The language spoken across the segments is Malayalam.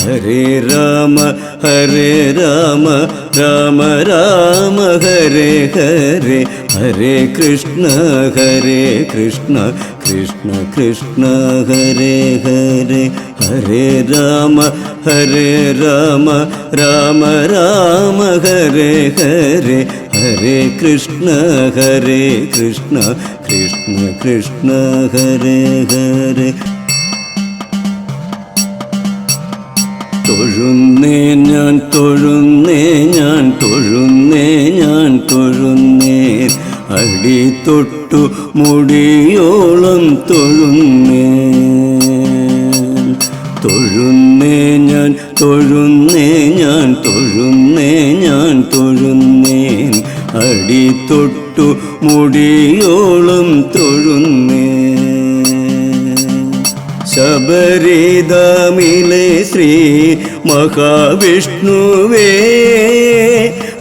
ഹരേ രാമ രാമ രാമ ഹരേ ഹരേ, ഹരേ കൃഷ്ണ കൃഷ്ണ കൃഷ്ണ ഹരേ ഹരേ, ഹരേ രാമ രാമ രാമ ഹരേ ഹരേ, ഹരേ കൃഷ്ണ കൃഷ്ണ കൃഷ്ണ ഹരേ ഹരേ. തൊഴുന്നേ ഞാൻ തൊഴുന്നേ അടി തൊട്ടു മുടിയോളം തൊഴുന്നേ ഞാൻ തൊഴുന്നേ അടി തൊട്ടു മുടിയോളം തൊഴുന്നേ. ശബരിദമിലെ ശ്രീ മഹാവിഷ്ണുവേ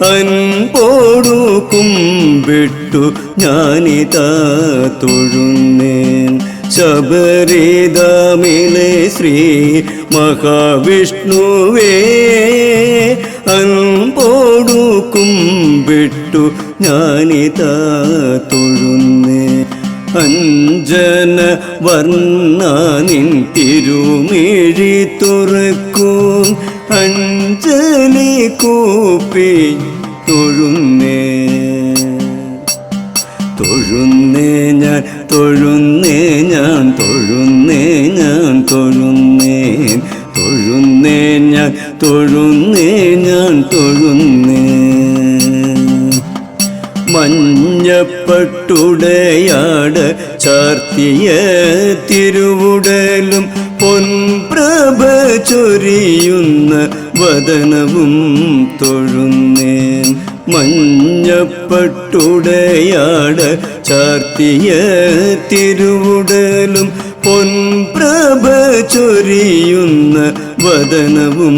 അൻപോടു കുമ്പിട്ടു ഞാനിതാ തൊഴുന്നേൻ. ശബരിദമിലെ ശ്രീ മഹാവിഷ്ണുവേ അൻപോടു കുമ്പിട്ടു ഞാനിതാ തൊഴുന്നേ. അഞ്ജന വർണ്ണനിൻ തിരുമിഴി തുറക്കൂ, അഞ്ജലി കൂപ്പി തൊഴുന്നേ ഞാൻ തൊഴുന്നേ. മഞ്ഞപ്പട്ടുടയാട് ചാർത്തിയ തിരുവുടലും പൊൻപ്രഭ ചൊരിയുന്ന വദനവും തൊഴുന്നേൻ. മഞ്ഞപ്പട്ടുടയാട് ചാർത്തിയ തിരുവുടലും പൊൻപ്രഭ ചൊരിയുന്ന വദനവും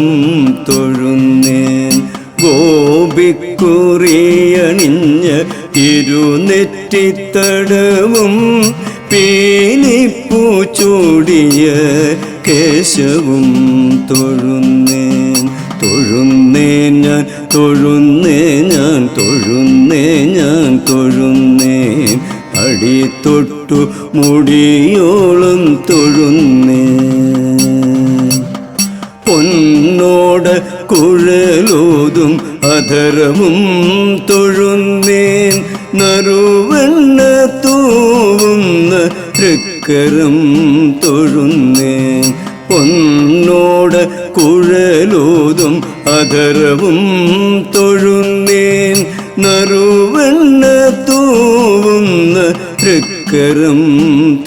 തൊഴുന്നേൻ. ഗോപിക്കുറിയണിഞ്ഞ ഇരുനെറ്റിത്തടവും പീലിപ്പൂ ചൂടിയ കേശവും തൊഴുന്നേൻ ഞാൻ തൊഴുന്നേൻ അടി തൊട്ടു മുടിയോളം തൊഴുന്നേൻ. പൊന്നോട് കുഴലോതും അധരവും തൊഴുന്നേൻ, നറുവെണ്ണ തൂവുന്ന തൃക്കരം തൊഴുന്നേൻ. പൊന്നോട് കുഴലോതും അധരവും തൊഴുന്നേൻ, നറുവെണ്ണ തൂവുന്ന തൃക്കരം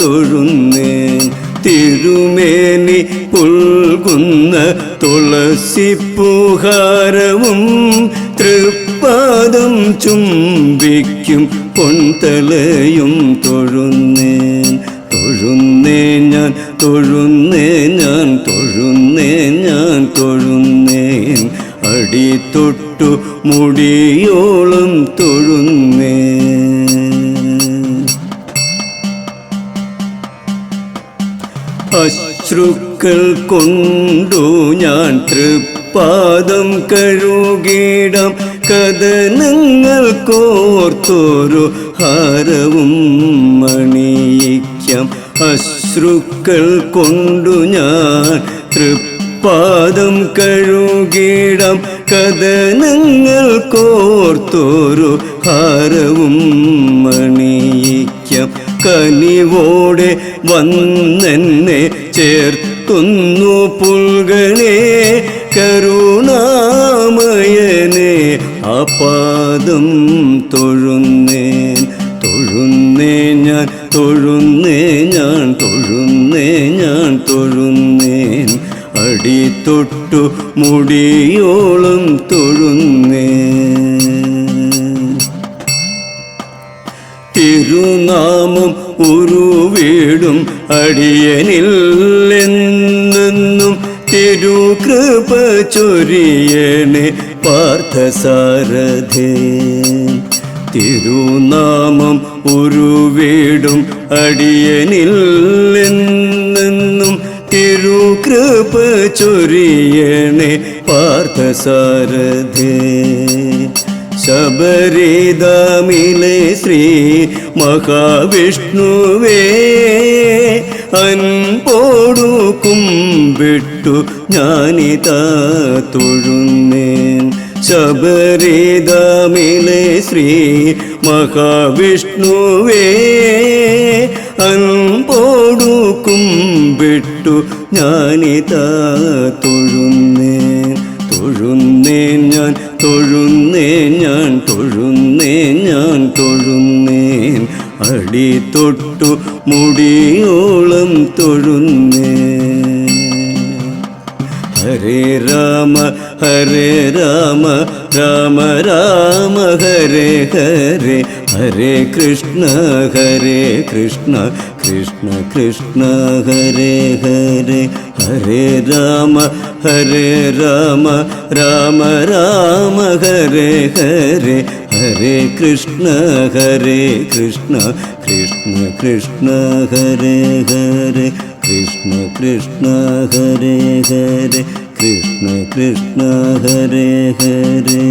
തൊഴുന്നേൻ. തിരുമേനി പുൽകുന്ന തുളസിപ്പൂഹാരവും തൃപ്പാദം ചുംബിക്കും പൊൻതലയും തൊഴുന്നേൻ ഞാൻ തൊഴുന്നേൻ അടി തൊട്ടു മുടിയോളം തൊഴുന്നേൻ. അശ്രുക്കൾ കൊണ്ടു ഞാൻ തൃപ്പാദം കഴുകിടാം, കഥനങ്ങൾ കോർത്തൊരു ഹാരവും മണിയിക്കാം. അശ്രുക്കൾ കൊണ്ടു ഞാൻ തൃപ്പാദം കഴുകിടാം, കഥനങ്ങൾ കോർത്തൊരു ഹാരവും മണിയിക്കാം. കനിവോടെ വന്നെന്നെ ചേർത്തുന്നു പുൽകണേ, കരുണാമയനെ ആപാദം തൊഴുന്നേൻ ഞാൻ തൊഴുന്നേൻ അടി തൊട്ടു മുടിയോളം തൊഴുന്നേൻ. തിരുനാമം ഉരുവിടും അടിയനിൽ എന്നെന്നും തിരുകൃപ ചൊരിയണേ പാർത്ഥസാരഥേ. തിരുനാമം ഉരുവിടും അടിയനിൽ എന്നെന്നും തിരുകൃപ ചൊരിയണേ പാർത്ഥസാരഥേ. ശബരിദമിലെ ശ്രീ മഹാവിഷ്ണുവേ അൻപോടു കുമ്പിട്ടു ഞാനിതാ തൊഴുന്നേൻ. ശബരിദമിലെ ശ്രീ മഹാവിഷ്ണുവേ അൻപോടു കുമ്പിട്ടു ഞാനിതാ തൊഴുന്നേൻ. തൊഴുന്നേൻ ഞാൻ തൊഴുന്നേൻ ഞാൻ തൊഴുന്നേൻ ഞാൻ തൊഴുന്നേൻ. അടി തൊട്ടു മുടിയോളം തൊഴുന്നേൻ. ഹരേ രാമ ഹരേ രാമ രാമ രാമ ഹരേ ഹരേ. ഹരേ കൃഷ്ണ കൃഷ്ണ കൃഷ്ണ ഹരേ ഹരേ. ഹരേ രാമ രാമ രാമ ഹരേ ഹരേ. ഹരേ കൃഷ്ണ കൃഷ്ണ കൃഷ്ണ ഹരേ ഹരേ. കൃഷ്ണ കൃഷ്ണ ഹരേ ഹരേ. കൃഷ്ണ കൃഷ്ണ ഹരേ ഹരേ.